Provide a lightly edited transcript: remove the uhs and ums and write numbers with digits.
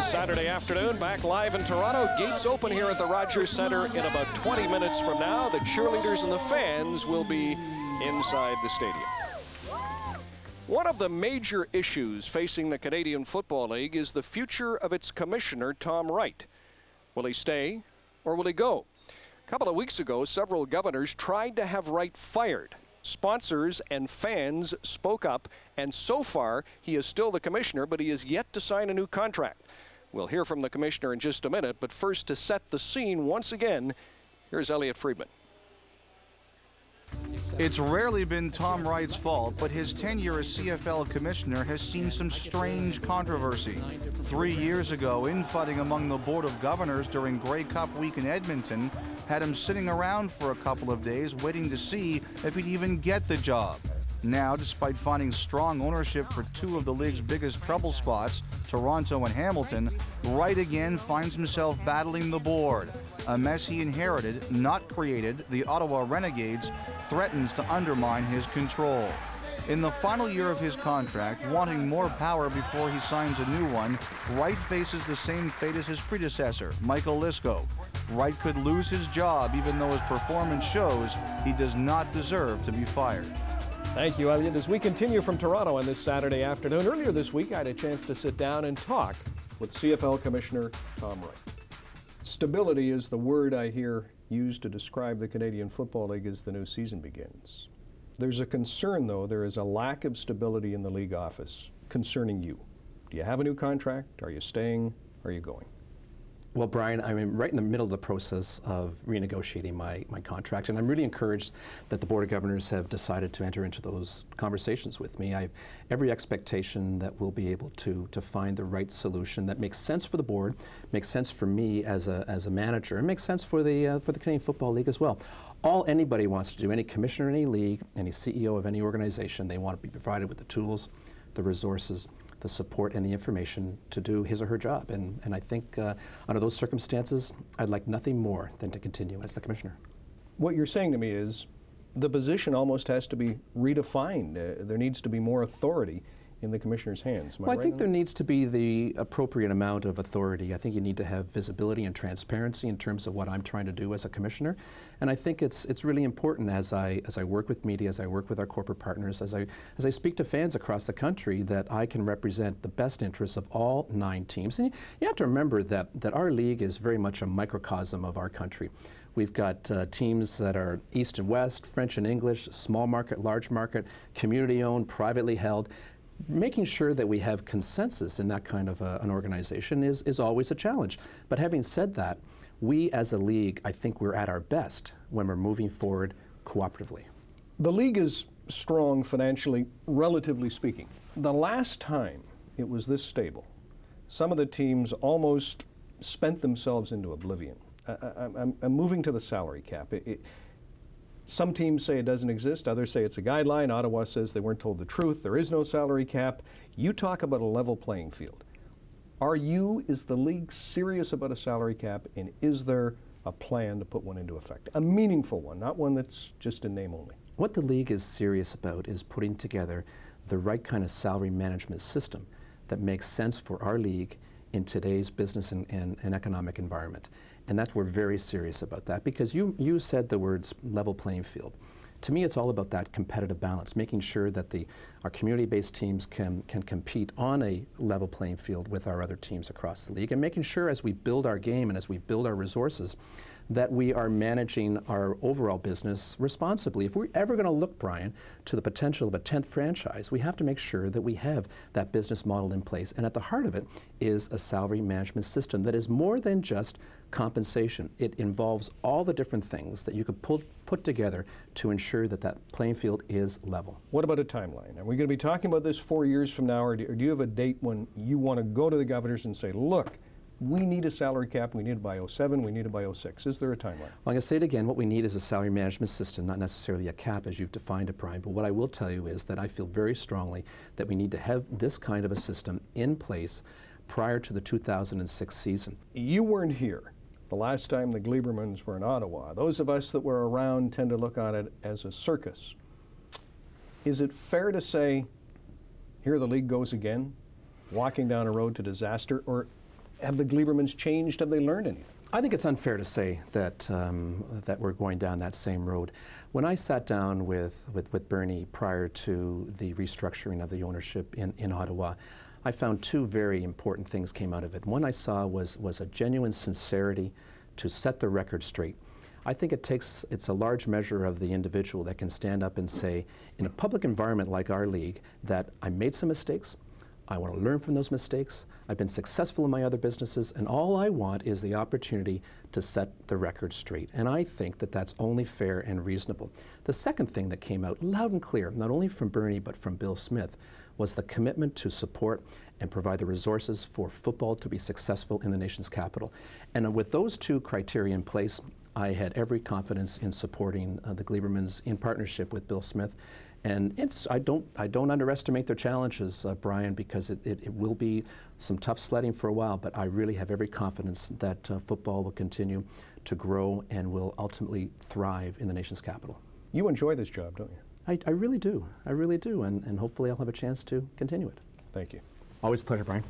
this Saturday afternoon. Back live in Toronto. Gates open here at the Rogers Centre in about 20 minutes from now. The cheerleaders and the fans will be inside the stadium. One of the major issues facing the Canadian Football League is the future of its commissioner, Tom Wright. Will he stay or will he go? A couple of weeks ago, several governors tried to have Wright fired. Sponsors and fans spoke up, and so far, he is still the commissioner, but he is yet to sign a new contract. We'll hear from the commissioner in just a minute, but first, to set the scene once again, here's Elliot Friedman. It's rarely been Tom Wright's fault, but his tenure as CFL commissioner has seen some strange controversy. 3 years ago, infighting among the Board of Governors during Grey Cup week in Edmonton had him sitting around for a couple of days waiting to see if he'd even get the job. Now, despite finding strong ownership for two of the league's biggest trouble spots, Toronto and Hamilton, Wright again finds himself battling the board. A mess he inherited, not created, the Ottawa Renegades, threatens to undermine his control. In the final year of his contract, wanting more power before he signs a new one, Wright faces the same fate as his predecessor, Michael Lisko. Wright could lose his job even though his performance shows he does not deserve to be fired. Thank you, Elliot. As we continue from Toronto on this Saturday afternoon, earlier this week I had a chance to sit down and talk with CFL Commissioner Tom Wright. Stability is the word I hear used to describe the Canadian Football League as the new season begins. There's a concern, though, there is a lack of stability in the league office concerning you. Do you have a new contract? Are you staying? Are you going? Well, Brian, I'm right in the middle of the process of renegotiating my contract, and I'm really encouraged that the Board of Governors have decided to enter into those conversations with me. I have every expectation that we'll be able to find the right solution that makes sense for the board, makes sense for me as a manager, and makes sense for the Canadian Football League as well. All anybody wants to do, any commissioner in any league, any CEO of any organization, they want to be provided with the tools, the resources, the support and the information to do his or her job. And I think under those circumstances, I'd like nothing more than to continue as the commissioner. What you're saying to me is the position almost has to be redefined. There needs to be more authority in the commissioner's hands. Well, I think there needs to be the appropriate amount of authority. I think you need to have visibility and transparency in terms of what I'm trying to do as a commissioner. And I think it's really important as I work with media, as I work with our corporate partners, as I speak to fans across the country, that I can represent the best interests of all 9 teams. And you have to remember that our league is very much a microcosm of our country. We've got teams that are East and West, French and English, small market, large market, community-owned, privately held. Making sure that we have consensus in that kind of an organization is always a challenge. But having said that, we as a league, I think we're at our best when we're moving forward cooperatively. The league is strong financially, relatively speaking. The last time it was this stable, some of the teams almost spent themselves into oblivion. I'm moving to the salary cap. Some teams say it doesn't exist, others say it's a guideline. Ottawa says they weren't told the truth. There is no salary cap. You talk about a level playing field. Is the league serious about a salary cap, and is there a plan to put one into effect? A meaningful one, not one that's just in name only. What the league is serious about is putting together the right kind of salary management system that makes sense for our league in today's business and economic environment. And that's, we're very serious about that, because you said the words level playing field. To me, it's all about that competitive balance, making sure that our community-based teams can compete on a level playing field with our other teams across the league, and making sure as we build our game and as we build our resources that we are managing our overall business responsibly. If we're ever going to look, Brian, to the potential of a 10th franchise, we have to make sure that we have that business model in place. And at the heart of it is a salary management system that is more than just compensation. It involves all the different things that you could put together to ensure that that playing field is level. What about a timeline? Are we going to be talking about this 4 years from now, or do you have a date when you want to go to the governors and say, look, we need a salary cap, we need it by 07, we need it by 06. Is there a timeline? Well, I'm going to say it again, what we need is a salary management system, not necessarily a cap as you've defined it, Brian, but what I will tell you is that I feel very strongly that we need to have this kind of a system in place prior to the 2006 season. You weren't here the last time the Gleibermans were in Ottawa. Those of us that were around tend to look on it as a circus. Is it fair to say, here the league goes again, walking down a road to disaster, or have the Gleibermans changed? Have they learned anything? I think it's unfair to say that that we're going down that same road. When I sat down with Bernie prior to the restructuring of the ownership in Ottawa, I found two very important things came out of it. One I saw was a genuine sincerity to set the record straight. I think it's a large measure of the individual that can stand up and say, in a public environment like our league, that I made some mistakes, I want to learn from those mistakes, I've been successful in my other businesses, and all I want is the opportunity to set the record straight. And I think that that's only fair and reasonable. The second thing that came out loud and clear, not only from Bernie but from Bill Smith, was the commitment to support and provide the resources for football to be successful in the nation's capital. And with those two criteria in place, I had every confidence in supporting the Gleibermans in partnership with Bill Smith. And I don't underestimate their challenges, Brian, because it will be some tough sledding for a while, but I really have every confidence that football will continue to grow and will ultimately thrive in the nation's capital. You enjoy this job, don't you? I really do. I really do, and hopefully I'll have a chance to continue it. Thank you. Always a pleasure, Brian.